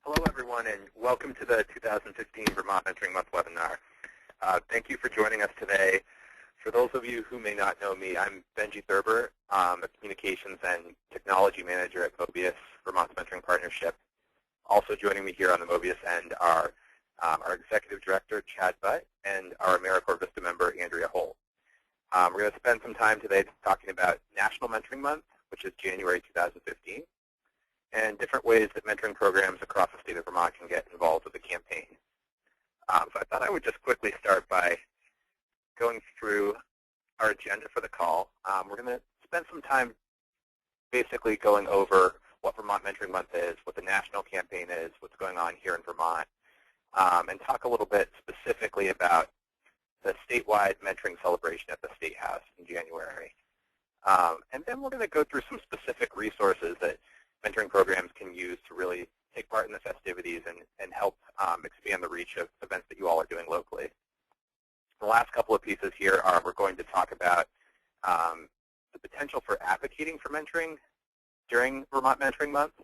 Hello, everyone, and welcome to the 2015 Vermont Mentoring Month webinar. Thank you for joining us today. For those of you who may not know me, I'm Benji Thurber, a Communications and Technology Manager at Mobius, Vermont's mentoring partnership. Also joining me here on the Mobius end are our Executive Director, Chad Butt, and our AmeriCorps Vista member, Andrea Holt. We're going to spend some time today talking about National Mentoring Month, which is January 2015. And different ways that mentoring programs across the state of Vermont can get involved with the campaign. So I thought I would just quickly start by going through our agenda for the call. We're going to spend some time basically going over what Vermont Mentoring Month is, what the national campaign is, what's going on here in Vermont, and talk a little bit specifically about the statewide mentoring celebration at the State House in January. And then we're going to go through some specific resources that mentoring programs can use to really take part in the festivities and help expand the reach of events that you all are doing locally. The last couple of pieces here are we're going to talk about the potential for advocating for mentoring during Vermont Mentoring Month.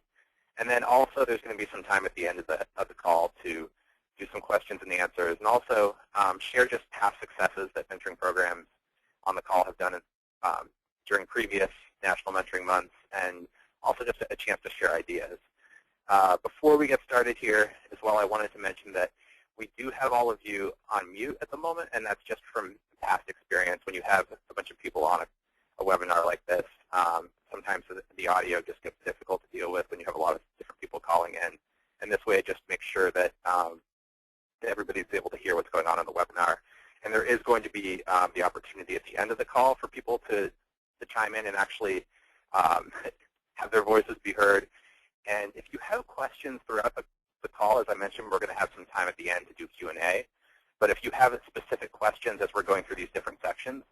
And then also there's going to be some time at the end of the call to do some questions and answers, and also share just past successes that mentoring programs on the call have done during previous National Mentoring Months, and also just a chance to share ideas. Before we get started here as well, I wanted to mention that we do have all of you on mute at the moment, and that's just from past experience. When you have a bunch of people on a webinar like this, sometimes the audio just gets difficult to deal with when you have a lot of different people calling in. And this way it just makes sure that everybody's able to hear what's going on in the webinar. And there is going to be the opportunity at the end of the call for people to chime in and actually have their voices be heard. And if you have questions throughout the call, as I mentioned, we're going to have some time at the end to do Q&A. But if you have specific questions as we're going through these different sections,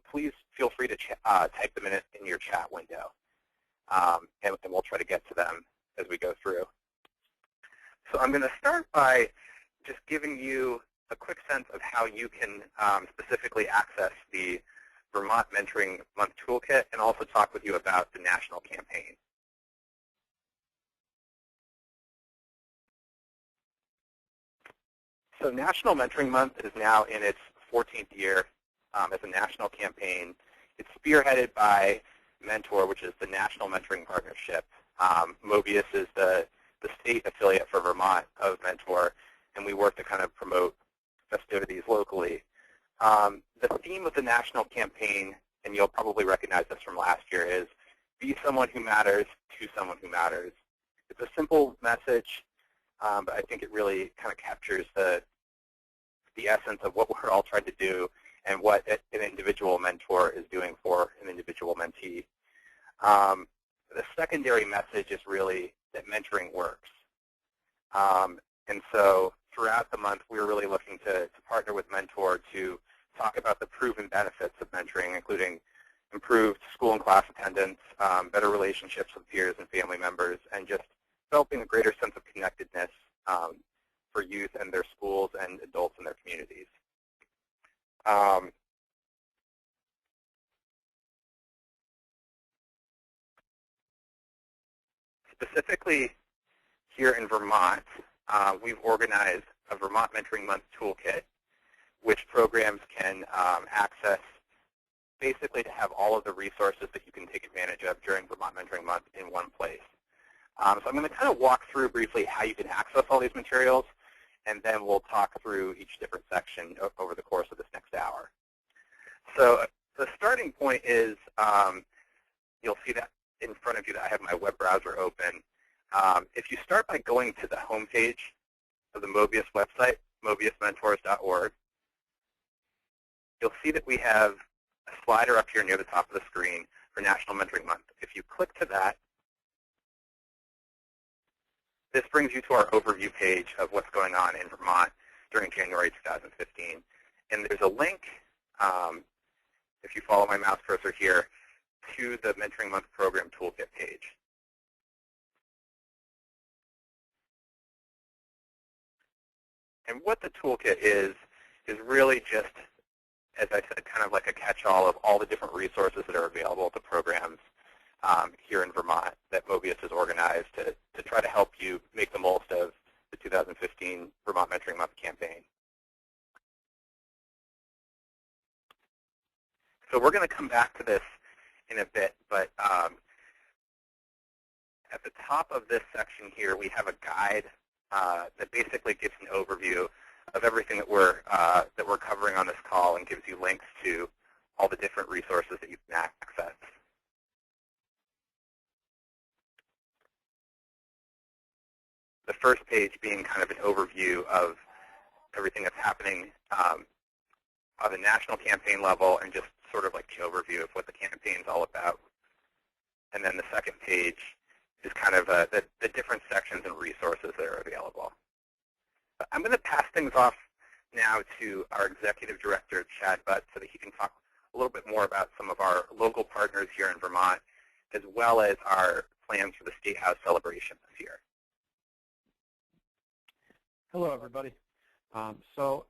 please feel free to type them in your chat window. And we'll try to get to them as we go through. So I'm going to start by just giving you a quick sense of how you can specifically access the Vermont Mentoring Month Toolkit, and also talk with you about the national campaign. So National Mentoring Month is now in its 14th year as a national campaign. It's spearheaded by Mentor, which is the National Mentoring Partnership. Mobius is the state affiliate for Vermont of Mentor, and we work to kind of promote festivities locally. The theme of the national campaign, and you'll probably recognize this from last year, is be someone who matters to someone who matters. It's a simple message, but I think it really kind of captures the essence of what we're all trying to do and what an individual mentor is doing for an individual mentee. The secondary message is really that mentoring works. And so throughout the month, we're really looking to partner with Mentor to talk about the proven benefits of mentoring, including improved school and class attendance, better relationships with peers and family members, and just developing a greater sense of connectedness for youth and their schools and adults in their communities. Specifically here in Vermont, we've organized a Vermont Mentoring Month Toolkit, which programs can access basically to have all of the resources that you can take advantage of during Vermont Mentoring Month in one place. So I'm going to kind of walk through briefly how you can access all these materials, and then we'll talk through each different section over the course of this next hour. So the starting point is, you'll see that in front of you that I have my web browser open. If you start by going to the home page of the Mobius website, mobiusmentors.org, you'll see that we have a slider up here near the top of the screen for National Mentoring Month. If you click to that, this brings you to our overview page of what's going on in Vermont during January 2015. And there's a link, if you follow my mouse cursor here, to the Mentoring Month Program Toolkit page. And what the toolkit is really just, as I said, kind of like a catch-all of all the different resources that are available to programs here in Vermont that Mobius has organized to try to help you make the most of the 2015 Vermont Mentoring Month campaign. So we're going to come back to this in a bit, but at the top of this section here, we have a guide that basically gives an overview of everything that we're covering on this call and gives you links to all the different resources that you can access. The first page being kind of an overview of everything that's happening on the national campaign level and just sort of like the overview of what the campaign's all about. And then the second page is kind of the different sections and resources that are available. I'm going to pass things off now to our Executive Director, Chad Butt, so that he can talk a little bit more about some of our local partners here in Vermont, as well as our plans for the State House celebration this year. Hello, everybody. So,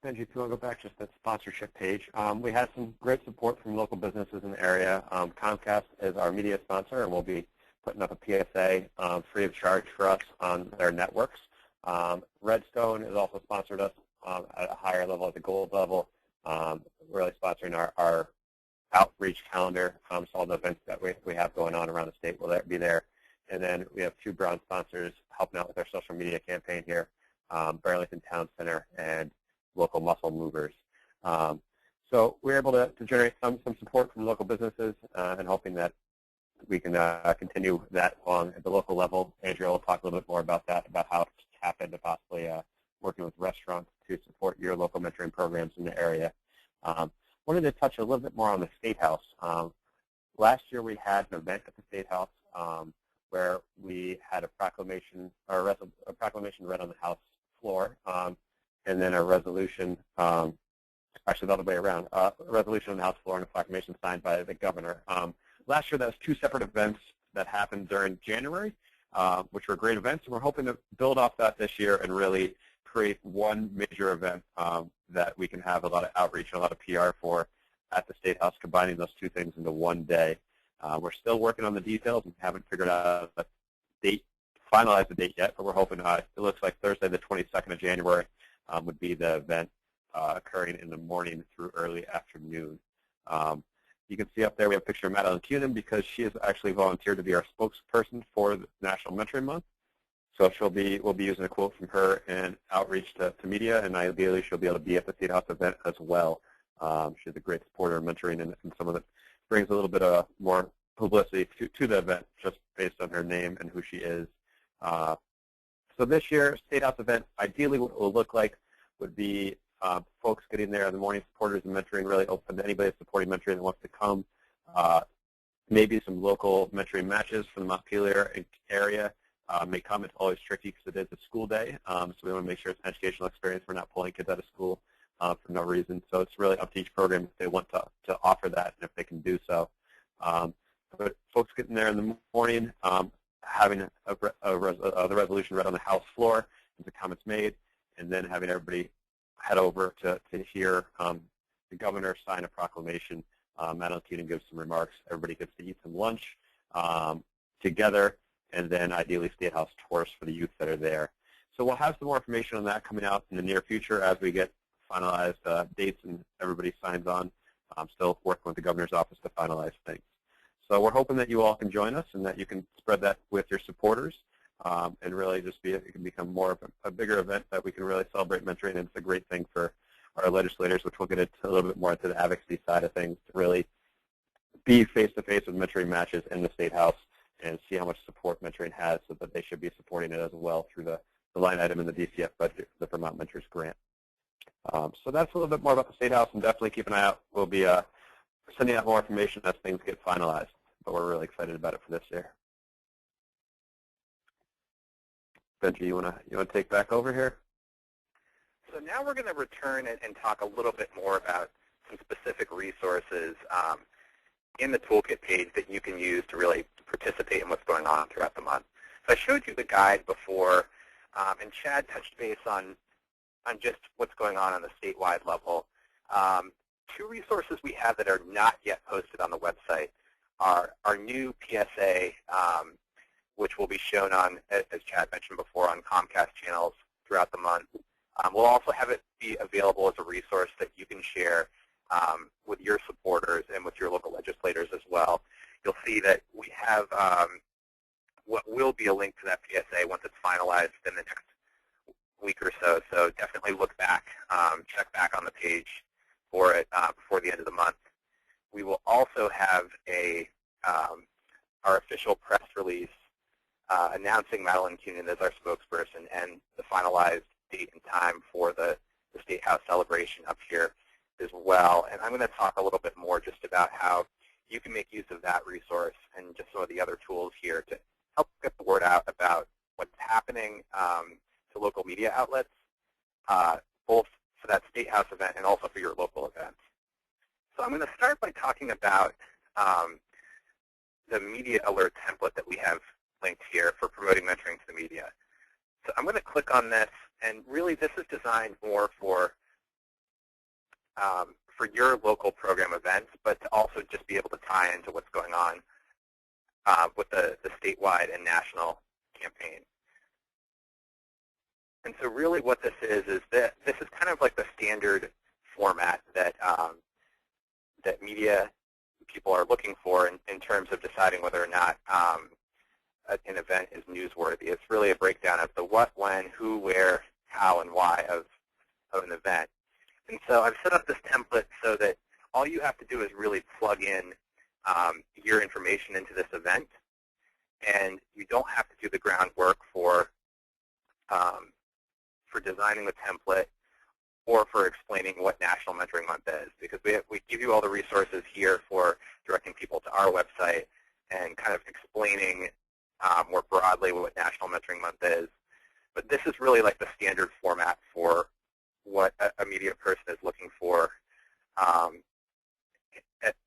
Benji, if you want to go back just that sponsorship page, we had some great support from local businesses in the area. Comcast is our media sponsor, and we'll be putting up a PSA free of charge for us on their networks. Redstone has also sponsored us at a higher level, at the gold level, really sponsoring our outreach calendar. So all the events that we have going on around the state will be there. And then we have two brown sponsors helping out with our social media campaign here, Burlington Town Center and local muscle movers. So we're able to generate some support from local businesses and hoping that we can continue that along at the local level. Andrea will talk a little bit more about that, about how to tap into possibly working with restaurants to support your local mentoring programs in the area. Wanted to touch a little bit more on the State House. Last year we had an event at the State House where we had a proclamation read on the House floor, and then a resolution, actually the other way around, a resolution on the House floor and a proclamation signed by the governor. Last year, that was two separate events that happened during January, which were great events, and we're hoping to build off that this year and really create one major event that we can have a lot of outreach and a lot of PR for at the State House, combining those two things into one day. We're still working on the details and haven't figured out a date, finalized the date yet, but we're hoping it looks like Thursday the 22nd of January would be the event occurring in the morning through early afternoon. You can see up there we have a picture of Madeline Cunin because she has actually volunteered to be our spokesperson for the National Mentoring Month. So we'll be using a quote from her in outreach to media, and ideally she'll be able to be at the State House event as well. She's a great supporter of mentoring, and someone that brings a little bit of more publicity to the event just based on her name and who she is. So this year, State House event, ideally what it will look like would be folks getting there in the morning, supporters of mentoring, really open to anybody supporting mentoring that wants to come. Maybe some local mentoring matches from the Montpelier area may come. It's always tricky because it is a school day, so we want to make sure it's an educational experience. We're not pulling kids out of school for no reason. So it's really up to each program if they want to offer that and if they can do so. But folks getting there in the morning, having the resolution read on the House floor and the comments made, and then having everybody head over to hear the governor sign a proclamation. Madeline Cunin gives some remarks. Everybody gets to eat some lunch together, and then ideally State House tours for the youth that are there. So we'll have some more information on that coming out in the near future as we get finalized dates and everybody signs on. I'm still working with the governor's office to finalize things. So we're hoping that you all can join us and that you can spread that with your supporters and really just it can become more of a bigger event that we can really celebrate mentoring. And it's a great thing for our legislators, which we'll get into a little bit more into the advocacy side of things, to really be face-to-face with mentoring matches in the State House and see how much support mentoring has, so that they should be supporting it as well through the line item in the DCF budget, the Vermont Mentors Grant. So that's a little bit more about the State House, and definitely keep an eye out. We'll be sending out more information as things get finalized, but we're really excited about it for this year. Benji, you wanna take back over here? So now we're going to return and talk a little bit more about some specific resources in the toolkit page that you can use to really participate in what's going on throughout the month. So I showed you the guide before, and Chad touched base on just what's going on the statewide level. Two resources we have that are not yet posted on the website our new PSA, which will be shown on, as Chad mentioned before, on Comcast channels throughout the month. We'll also have it be available as a resource that you can share with your supporters and with your local legislators as well. You'll see that we have what will be a link to that PSA once it's finalized in the next week or so. So definitely look back, check back on the page for it before the end of the month. We will also have our official press release announcing Madeline Kunin as our spokesperson and the finalized date and time for the State House celebration up here as well. And I'm going to talk a little bit more just about how you can make use of that resource and just some of the other tools here to help get the word out about what's happening to local media outlets, both for that State House event and also for your local events. So I'm going to start by talking about the media alert template that we have linked here for promoting mentoring to the media. So I'm going to click on this, and really this is designed more for your local program events, but to also just be able to tie into what's going on with the statewide and national campaign. And so really what this is that this is kind of like the standard format that that media people are looking for in terms of deciding whether or not an event is newsworthy. It's really a breakdown of the what, when, who, where, how, and why of an event. And so I've set up this template so that all you have to do is really plug in your information into this event, and you don't have to do the groundwork for designing the template or for explaining what National Mentoring Month is, because we give you all the resources here for directing people to our website and kind of explaining more broadly what National Mentoring Month is. But this is really like the standard format for what a media person is looking for,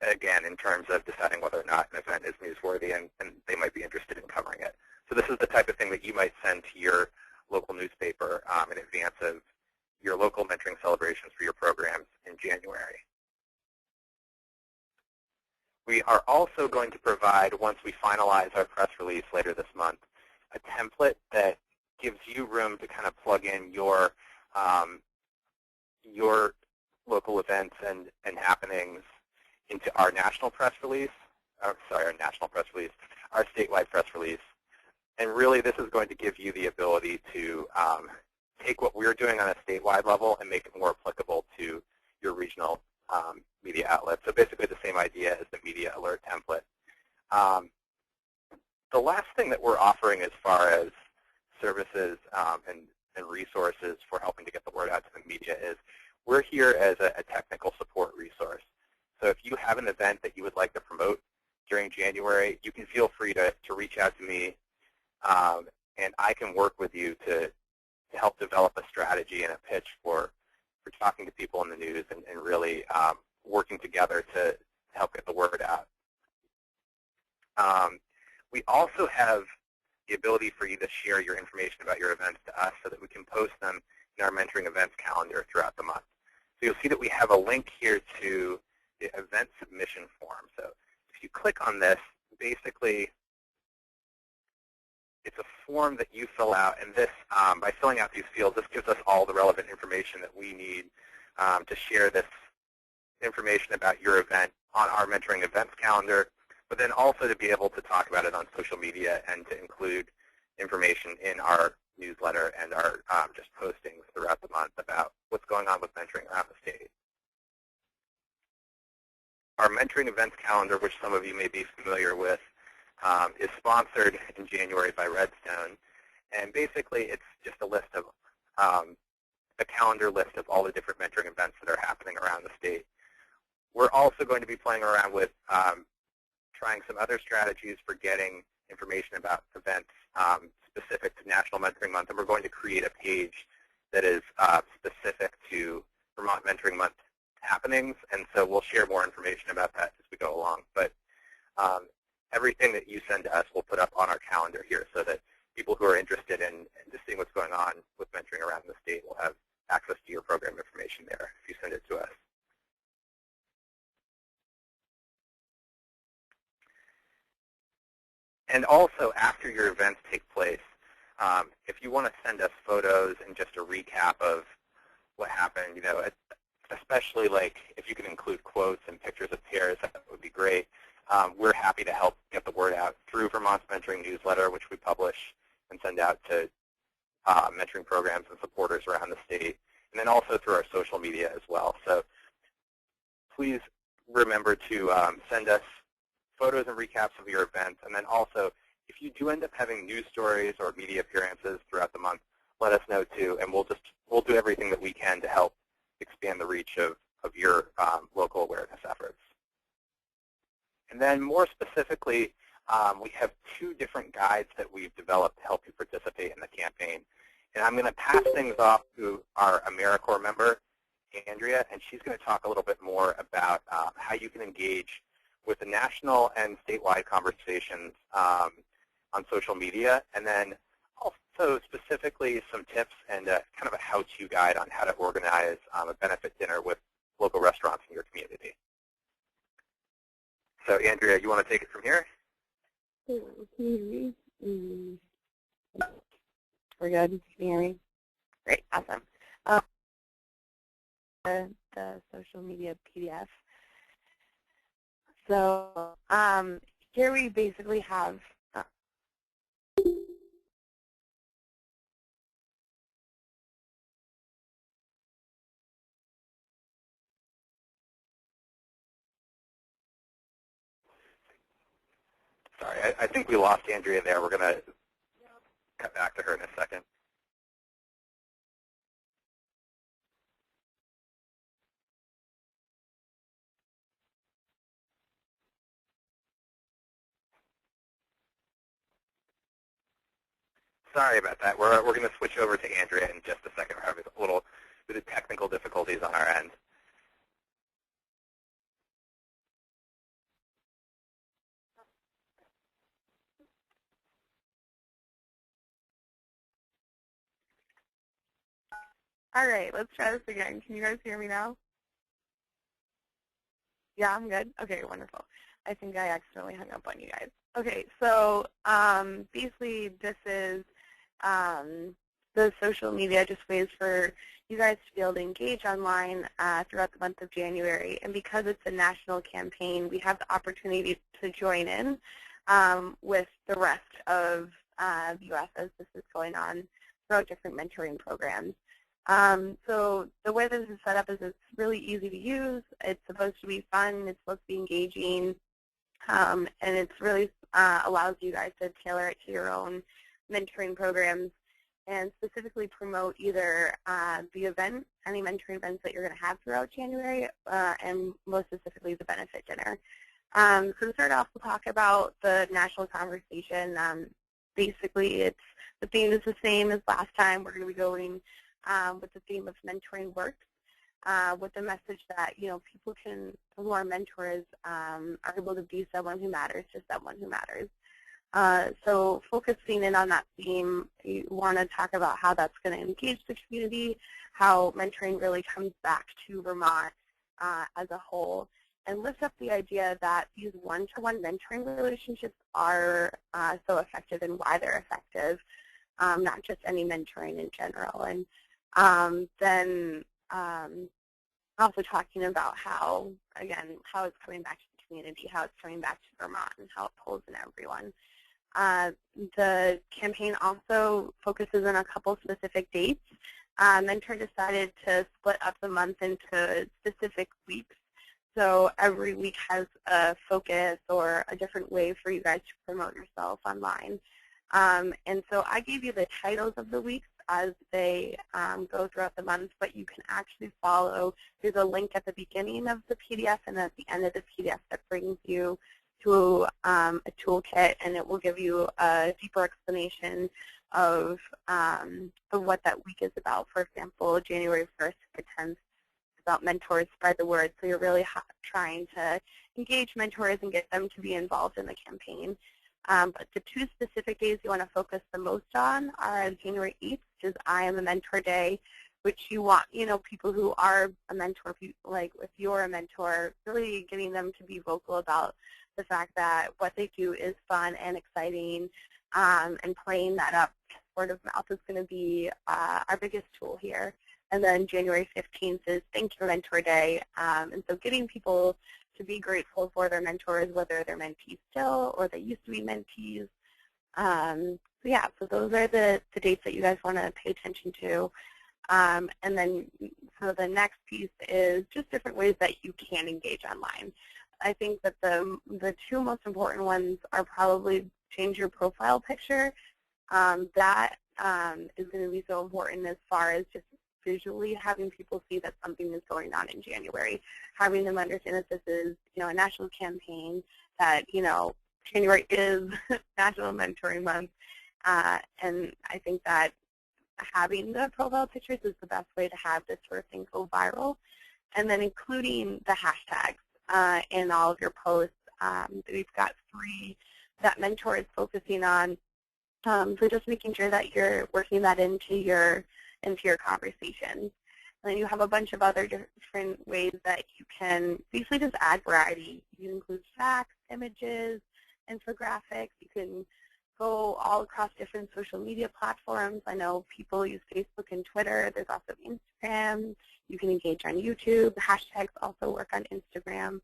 again, in terms of deciding whether or not an event is newsworthy and they might be interested in covering it. So this is the type of thing that you might send to your local newspaper in advance of your local mentoring celebrations for your programs in January. We are also going to provide, once we finalize our press release later this month, a template that gives you room to kind of plug in your local events and happenings into our national press release, our statewide press release. And really this is going to give you the ability to take what we're doing on a statewide level and make it more applicable to your regional media outlets. So basically the same idea as the media alert template. The last thing that we're offering as far as services and resources for helping to get the word out to the media is we're here as a technical support resource. So if you have an event that you would like to promote during January, you can feel free to reach out to me, and I can work with you to help develop a strategy and a pitch for talking to people in the news and really working together to help get the word out. We also have the ability for you to share your information about your events to us so that we can post them in our mentoring events calendar throughout the month. So you'll see that we have a link here to the event submission form. So if you click on this, basically it's a form that you fill out, and this, by filling out these fields, this gives us all the relevant information that we need to share this information about your event on our mentoring events calendar, but then also to be able to talk about it on social media and to include information in our newsletter and our just postings throughout the month about what's going on with mentoring around the state. Our mentoring events calendar, which some of you may be familiar with, is sponsored in January by Redstone, and basically it's just a list of a calendar list of all the different mentoring events that are happening around the state. We're also going to be playing around with trying some other strategies for getting information about events specific to National Mentoring Month, and we're going to create a page that is specific to Vermont Mentoring Month happenings, and so we'll share more information about that as we go along. But everything that you send to us we'll put up on our calendar here so that people who are interested in just seeing what's going on with mentoring around the state will have access to your program information there if you send it to us. And also, after your events take place, if you want to send us photos and just a recap of what happened, especially like if you can include quotes and pictures of pairs, that would be great. We're happy to help get the word out through Vermont's mentoring newsletter, which we publish and send out to mentoring programs and supporters around the state, and then also through our social media as well. So please remember to send us photos and recaps of your events, and then also, if you do end up having news stories or media appearances throughout the month, let us know too, and we'll do everything that we can to help expand the reach of your local awareness efforts. And then more specifically, we have 2 different guides that we've developed to help you participate in the campaign. And I'm going to pass things off to our AmeriCorps member, Andrea, and she's going to talk a little bit more about how you can engage with the national and statewide conversations on social media, and then also specifically some tips and kind of a how-to guide on how to organize a benefit dinner with local restaurants in your community. So Andrea, you want to take it from here? We're good. Can you hear me? Great. Awesome. The social media PDF. So here we basically have Sorry, I think we lost Andrea there. We're going to cut back to her in a second. Sorry about that. We're going to switch over to Andrea in just a second. We're having a little bit of technical difficulties on our end. All right, let's try this again. Can you guys hear me now? Yeah, I'm good? Okay, wonderful. I think I accidentally hung up on you guys. Okay, so basically this is the social media, just ways for you guys to be able to engage online throughout the month of January. And because it's a national campaign, we have the opportunity to join in with the rest of the U.S. as this is going on throughout different mentoring programs. So the way this is set up is it's really easy to use. It's supposed to be fun. It's supposed to be engaging. And it's really allows you guys to tailor it to your own mentoring programs and specifically promote either the event, any mentoring events that you're going to have throughout January, and most specifically the benefit dinner. So to start off, we'll talk about the national conversation. Basically, the theme is the same as last time. We're going to be going with the theme of mentoring works, with the message that people who are mentors are able to be someone who matters to someone who matters. So focusing in on that theme, you want to talk about how that's going to engage the community, how mentoring really comes back to Vermont as a whole, and lift up the idea that these one-to-one mentoring relationships are so effective and why they're effective, not just any mentoring in general. And then also talking about how, again, how it's coming back to the community, how it's coming back to Vermont, and how it pulls in everyone. The campaign also focuses on a couple specific dates. Mentor decided to split up the month into specific weeks. So every week has a focus or a different way for you guys to promote yourself online. And so I gave you the titles of the weeks as they go throughout the month, but you can actually follow. There's a link at the beginning of the PDF and at the end of the PDF that brings you to a toolkit, and it will give you a deeper explanation of what that week is about. For example, January 1st to 10th is about mentors, spread the word. So you're really trying to engage mentors and get them to be involved in the campaign. But the two specific days you want to focus the most on are January 8th, which is I Am a Mentor Day, which you want, people who are a mentor, like if you're a mentor, really getting them to be vocal about the fact that what they do is fun and exciting, and playing that up. Word of mouth is going to be our biggest tool here. And then January 15th is Thank Your Mentor Day. And so getting people to be grateful for their mentors, whether they're mentees still or they used to be mentees. So yeah, so those are the dates that you guys want to pay attention to. And then so the next piece is just different ways that you can engage online. I think that the two most important ones are probably change your profile picture. That is going to be so important as far as just visually having people see that something is going on in January, having them understand that this is, a national campaign, that, January is National Mentoring Month, and I think that having the profile pictures is the best way to have this sort of thing go viral, and then including the hashtags in all of your posts. We've got 3 that Mentor is focusing on, so just making sure that you're working that into your conversations. And then you have a bunch of other different ways that you can basically just add variety. You can include facts, images, infographics. You can go all across different social media platforms. I know people use Facebook and Twitter. There's also Instagram. You can engage on YouTube. Hashtags also work on Instagram,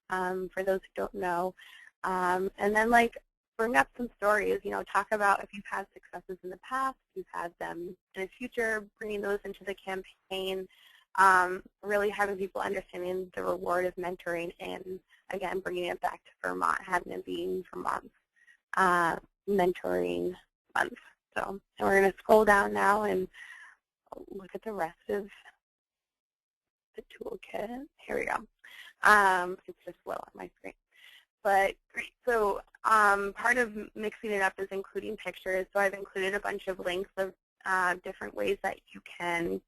for those who don't know. And then, bring up some stories, talk about if you've had successes in the past, you've had them in the future, bringing those into the campaign, really having people understanding the reward of mentoring, and again, bringing it back to Vermont, having it being Vermont's mentoring month. So, and we're going to scroll down now and look at the rest of the toolkit. Here we go. It's just low on my screen. But great. So part of mixing it up is including pictures. So I've included a bunch of links of different ways that you can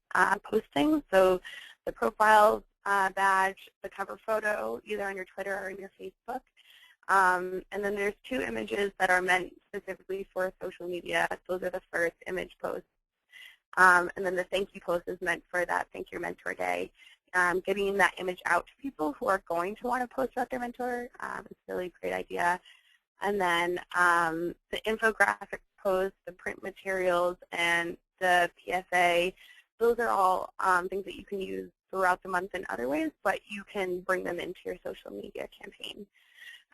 post things. So the profile badge, the cover photo, either on your Twitter or on your Facebook. And then there's 2 images that are meant specifically for social media. Those are the first image posts. And then the thank you post is meant for that Thank Your Mentor Day. Getting that image out to people who are going to want to post about their mentor is really a great idea. And then the infographic posts, the print materials, and the PSA, those are all things that you can use throughout the month in other ways, but you can bring them into your social media campaign.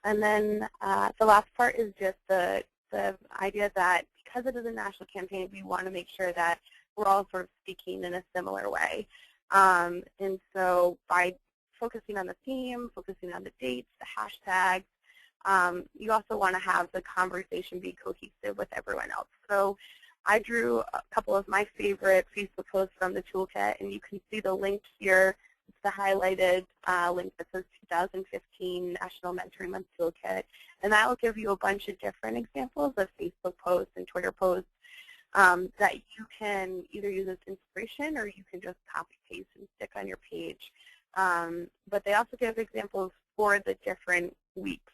And then the last part is just the idea that because it is a national campaign, we want to make sure that we're all sort of speaking in a similar way. And so by focusing on the theme, focusing on the dates, the hashtags, you also want to have the conversation be cohesive with everyone else. So I drew a couple of my favorite Facebook posts from the toolkit, and you can see the link here. It's the highlighted link that says 2015 National Mentoring Month Toolkit. And that will give you a bunch of different examples of Facebook posts and Twitter posts that you can either use as inspiration or you can just copy paste and stick on your page. But they also give examples for the different weeks.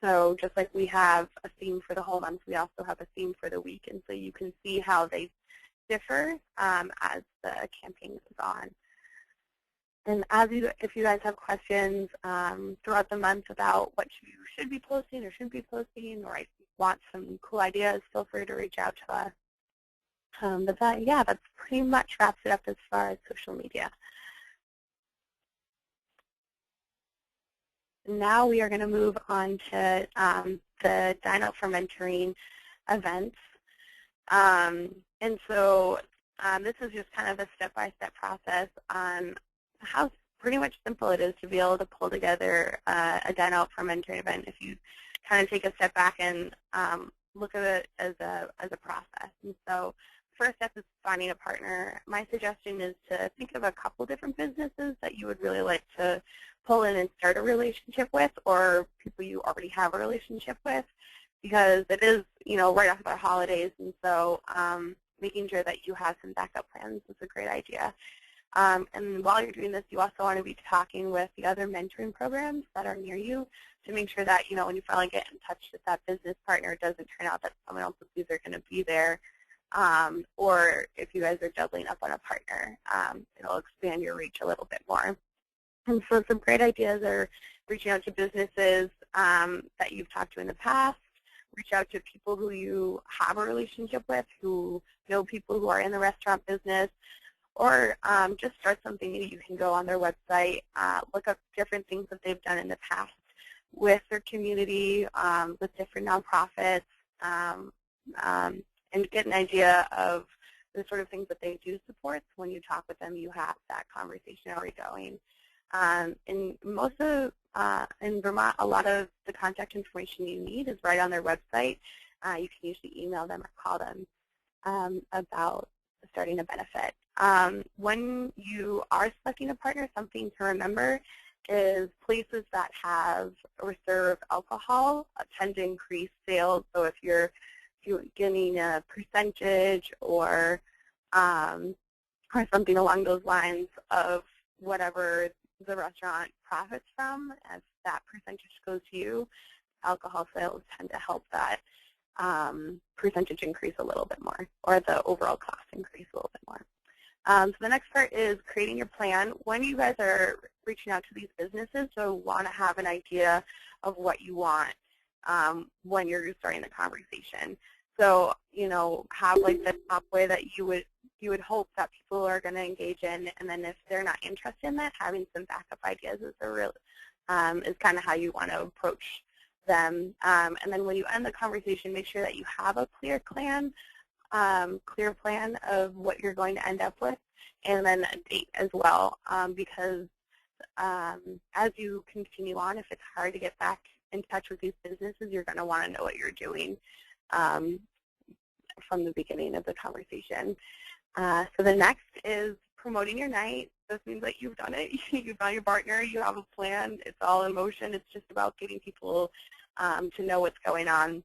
So just like we have a theme for the whole month, we also have a theme for the week. And so you can see how they differ as the campaign goes on. And if you guys have questions throughout the month about what you should be posting or shouldn't be posting, or want some cool ideas, feel free to reach out to us. But that pretty much wraps it up as far as social media. Now we are going to move on to the Dine Out for Mentoring events. And so this is just kind of a step-by-step process on how pretty much simple it is to be able to pull together a Dine Out for Mentoring event if you kind of take a step back and look at it as a process. And so first step is finding a partner. My suggestion is to think of a couple different businesses that you would really like to pull in and start a relationship with, or people you already have a relationship with, because it is, right after the holidays, and so making sure that you have some backup plans is a great idea. And while you're doing this, you also want to be talking with the other mentoring programs that are near you to make sure that, when you finally get in touch with that business partner, it doesn't turn out that someone else is either going to be there, or if you guys are doubling up on a partner, it'll expand your reach a little bit more. And so some great ideas are reaching out to businesses that you've talked to in the past. Reach out to people who you have a relationship with, who know people who are in the restaurant business, or just start something new. You can go on their website, look up different things that they've done in the past with their community, with different nonprofits, and get an idea of the sort of things that they do support. So when you talk with them, you have that conversation already going. In Vermont, a lot of the contact information you need is right on their website. You can usually email them or call them about starting a benefit. When you are selecting a partner, something to remember is places that have or serve alcohol tend to increase sales. So if you're getting a percentage or something along those lines of whatever the restaurant profits from, as that percentage goes to you, alcohol sales tend to help that percentage increase a little bit more, or the overall cost increase a little bit more. So the next part is creating your plan. When you guys are reaching out to these businesses, so want to have an idea of what you want when you're starting the conversation. So, have like the top way that you would hope that people are going to engage in, and then if they're not interested in that, having some backup ideas is is kind of how you want to approach them. And then when you end the conversation, make sure that you have a clear plan of what you're going to end up with, and then a date as well, because as you continue on, if it's hard to get back in touch with these businesses, you're going to want to know what you're doing from the beginning of the conversation. So the next is promoting your night. This means that you've done it. You've got your partner. You have a plan. It's all in motion. It's just about getting people to know what's going on.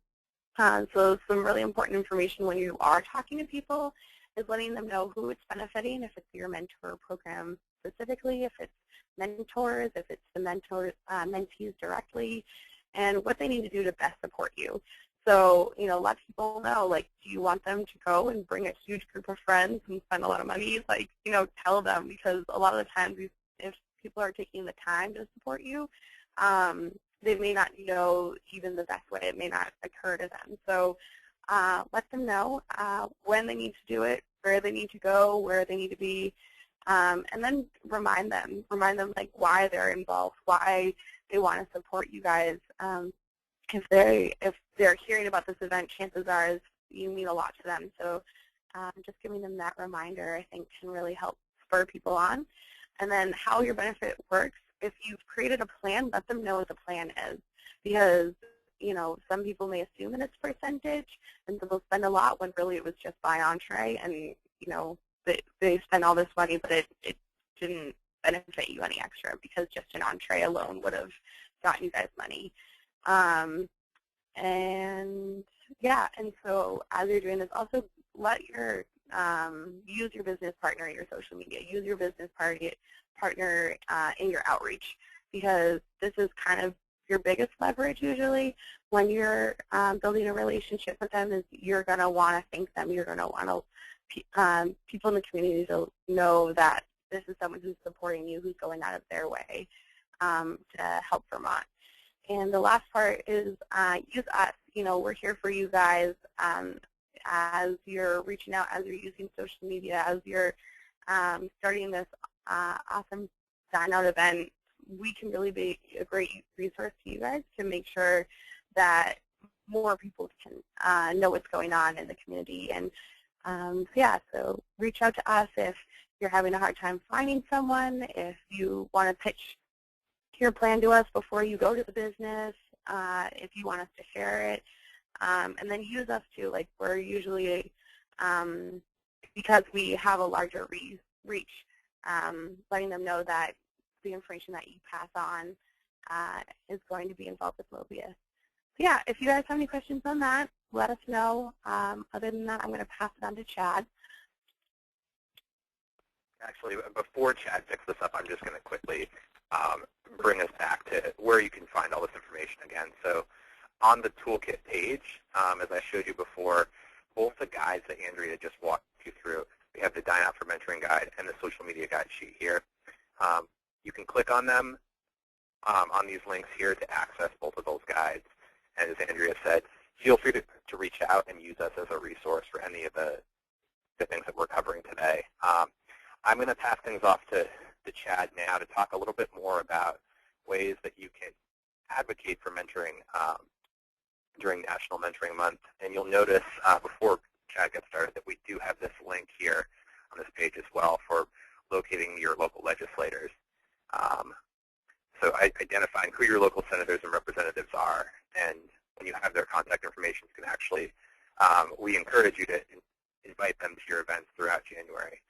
So some really important information when you are talking to people is letting them know who it's benefiting, if it's your mentor program specifically, if it's mentors, if it's the mentees directly, and what they need to do to best support you. So, let people know, like, do you want them to go and bring a huge group of friends and spend a lot of money? Like, tell them, because a lot of the times if people are taking the time to support you, they may not know even the best way. It may not occur to them. So let them know when they need to do it, where they need to go, where they need to be, and then remind them like why they're involved, why they want to support you guys. If they're hearing about this event, chances are is you mean a lot to them. So just giving them that reminder, I think, can really help spur people on. And then how your benefit works. If you've created a plan, let them know what the plan is, because some people may assume that it's percentage, and so they'll spend a lot when really it was just buy entree, and they spend all this money, but it didn't benefit you any extra, because just an entree alone would have gotten you guys money. And so as you're doing this, also let your use your business partner in your social media. Use your business partner in your outreach, because this is kind of your biggest leverage usually when you're building a relationship with them. Is you're going to want to thank them. You're going to want to people in the community to know that this is someone who's supporting you, who's going out of their way to help Vermont. And the last part is use us. We're here for you guys as you're reaching out, as you're using social media, as you're starting this awesome sign-out event. We can really be a great resource to you guys to make sure that more people can know what's going on in the community. And so reach out to us if you're having a hard time finding someone, if you want to pitch your plan to us before you go to the business, if you want us to share it, and then use us too. Like, we're usually, because we have a larger reach, letting them know that the information that you pass on is going to be involved with Mobius. So yeah, if you guys have any questions on that, let us know. Other than that, I'm going to pass it on to Chad. Actually, before Chad picks this up, I'm just going to quickly bring us back to where you can find all this information again. So on the toolkit page, as I showed you before, both the guides that Andrea just walked you through, we have the Dine Out for Mentoring guide and the social media guide sheet here. You can click on them on these links here to access both of those guides. And as Andrea said, feel free to reach out and use us as a resource for any of the things that we're covering today. I'm going to pass things off to Chad now to talk a little bit more about ways that you can advocate for mentoring during National Mentoring Month. And you'll notice before Chad gets started that we do have this link here on this page as well for locating your local legislators. So identifying who your local senators and representatives are, and when you have their contact information, you can actually, we encourage you to invite them to your events throughout January.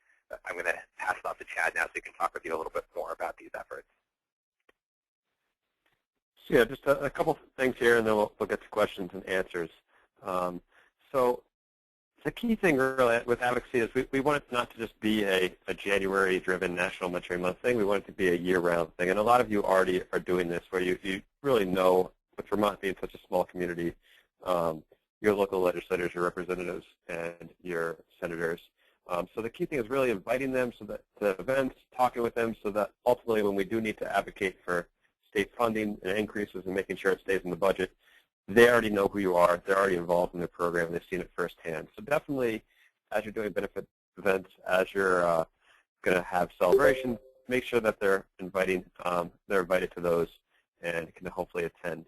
I'm going to pass it off to Chad now so he can talk with you a little bit more about these efforts. So yeah, just a couple things here, and then we'll get to questions and answers. So the key thing really with advocacy is we want it not to just be a January-driven National Mentoring Month thing. We want it to be a year-round thing. And a lot of you already are doing this, where you really know, with Vermont being such a small community, your local legislators, your representatives, and your senators. So the key thing is really inviting them so that the events, talking with them, so that ultimately when we do need to advocate for state funding and increases and making sure it stays in the budget, they already know who you are. They're already involved in the program. They've seen it firsthand. So definitely, as you're doing benefit events, as you're going to have celebrations, make sure that they're invited to those and can hopefully attend.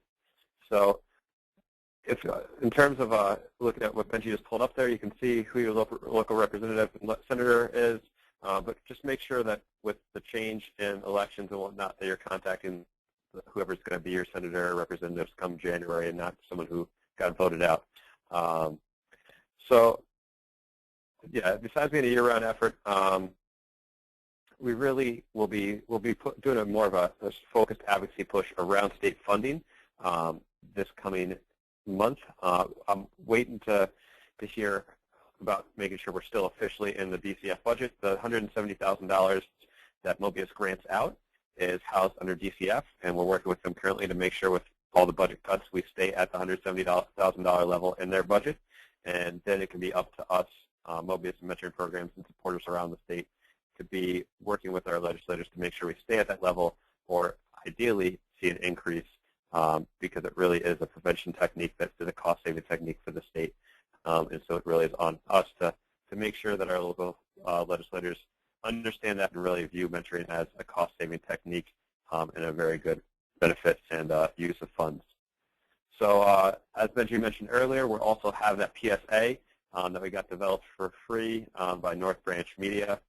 So if, in terms of looking at what Benji just pulled up there, you can see who your local representative and senator is, but just make sure that with the change in elections and whatnot that you're contacting whoever's going to be your senator or representatives come January and not someone who got voted out. So yeah, besides being a year-round effort, we really will be doing more of a focused advocacy push around state funding this coming month. I'm waiting to hear about making sure we're still officially in the DCF budget. The $170,000 that Mobius grants out is housed under DCF, and we're working with them currently to make sure with all the budget cuts we stay at the $170,000 level in their budget, and then it can be up to us, Mobius and mentoring programs and supporters around the state, to be working with our legislators to make sure we stay at that level, or ideally see an increase, because it really is a prevention technique that's a cost-saving technique for the state, and so it really is on us to make sure that our local legislators understand that and really view mentoring as a cost-saving technique and a very good benefit and use of funds. So as Benji mentioned earlier, we also have that PSA that we got developed for free by North Branch Media,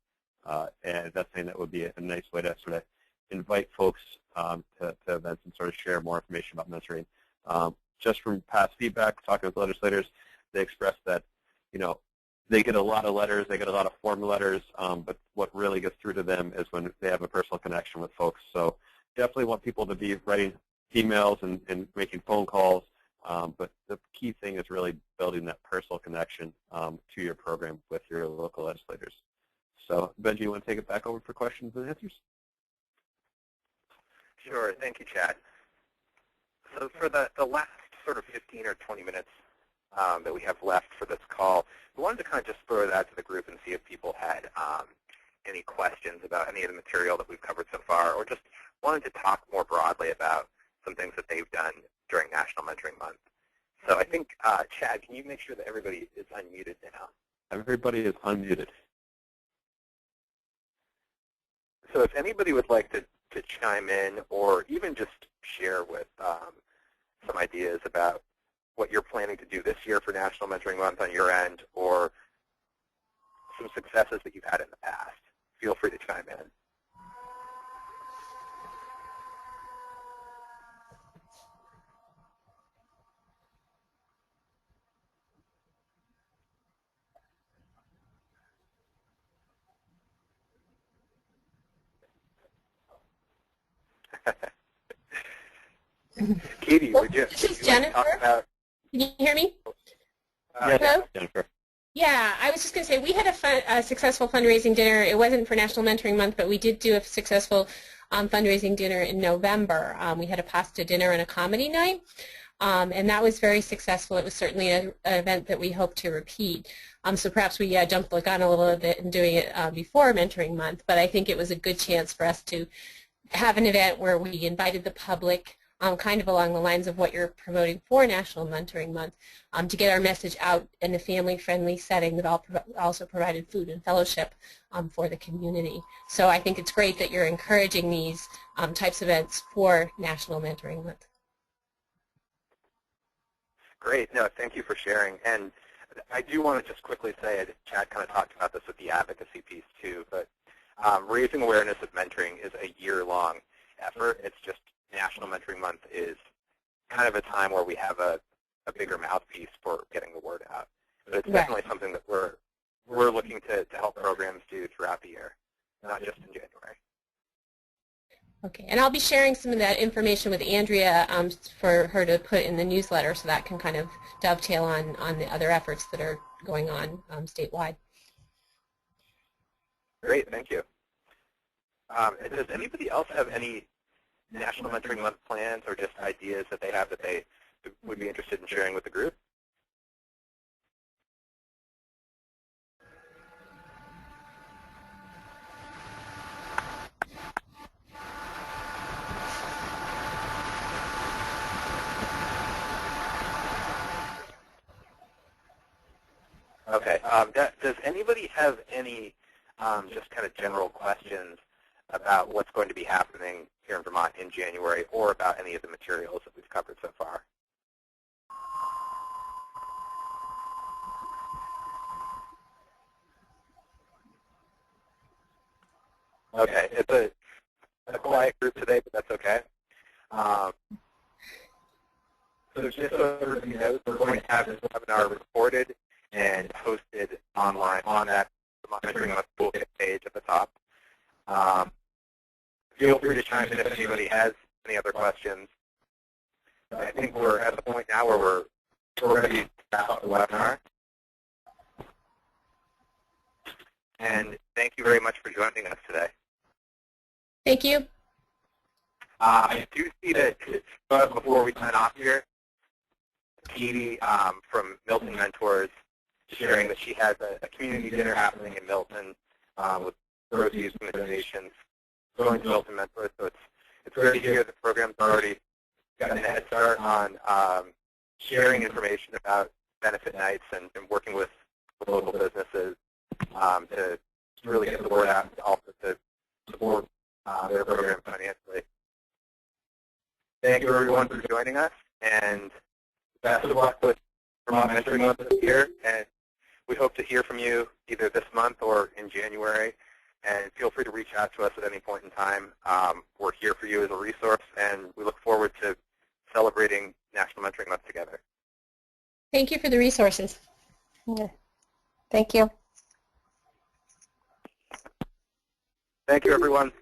and that's saying that would be a nice way to sort of invite folks to events and sort of share more information about mentoring. Just from past feedback, talking with legislators, they expressed that, they get a lot of letters, they get a lot of form letters, but what really gets through to them is when they have a personal connection with folks. So definitely want people to be writing emails and making phone calls, but the key thing is really building that personal connection to your program with your local legislators. So Benji, you want to take it back over for questions and answers? Sure. Thank you, Chad. So for the last sort of 15 or 20 minutes that we have left for this call, we wanted to kind of just throw that to the group and see if people had any questions about any of the material that we've covered so far, or just wanted to talk more broadly about some things that they've done during National Mentoring Month. So I think, Chad, can you make sure that everybody is unmuted now? Everybody is unmuted. So if anybody would like to chime in or even just share with some ideas about what you're planning to do this year for National Mentoring Month on your end, or some successes that you've had in the past, feel free to chime in. Katie, would you, This is like to talk Jennifer. about? Can you hear me? Hello? Jennifer. Yeah, I was just going to say we had a successful fundraising dinner. It wasn't for National Mentoring Month, but we did do a successful fundraising dinner in November. We had a pasta dinner and a comedy night, and that was very successful. It was certainly an event that we hope to repeat. So perhaps we jumped the gun a little bit in doing it before Mentoring Month, but I think it was a good chance for us to have an event where we invited the public, kind of along the lines of what you're promoting for National Mentoring Month, to get our message out in a family-friendly setting that also provided food and fellowship for the community. So I think it's great that you're encouraging these types of events for National Mentoring Month. Great. No, thank you for sharing. And I do want to just quickly say, Chad kind of talked about this with the advocacy piece too, but raising awareness of mentoring is a year-long effort. It's just National Mentoring Month is kind of a time where we have a bigger mouthpiece for getting the word out. But it's definitely something that we're looking to help programs do throughout the year, not just in January. Okay, and I'll be sharing some of that information with Andrea for her to put in the newsletter, so that can kind of dovetail on the other efforts that are going on statewide. Great, thank you. Does anybody else have any National Mentoring Month plans or just ideas that they have that they would be interested in sharing with the group? Okay. Does anybody have any just kind of general questions about what's going to be happening here in Vermont in January, or about any of the materials that we've covered so far? Okay. It's a quiet group today, but that's okay. So just so everybody knows, we're going to have this webinar recorded and posted online on that Mentoring Month Toolkit page at the top. Feel free to chime in if anybody has any other questions. I think we're at the point now where we're ready to wrap up the webinar. And thank you very much for joining us today. Thank you. I do see that before we sign off here, Katie from Milton Mentors sharing that she has a community dinner happening in Milton with proceeds from the donations going to Milton Mentors. So it's great to hear the program's already gotten a head start on sharing information about benefit nights and working with local businesses to really get the word out and also to support their program financially. Thank you everyone for joining us, and best of luck with Vermont Mentoring Month this year. And we hope to hear from you either this month or in January. And feel free to reach out to us at any point in time. We're here for you as a resource, and we look forward to celebrating National Mentoring Month together. Thank you for the resources. Yeah. Thank you. Thank you, everyone.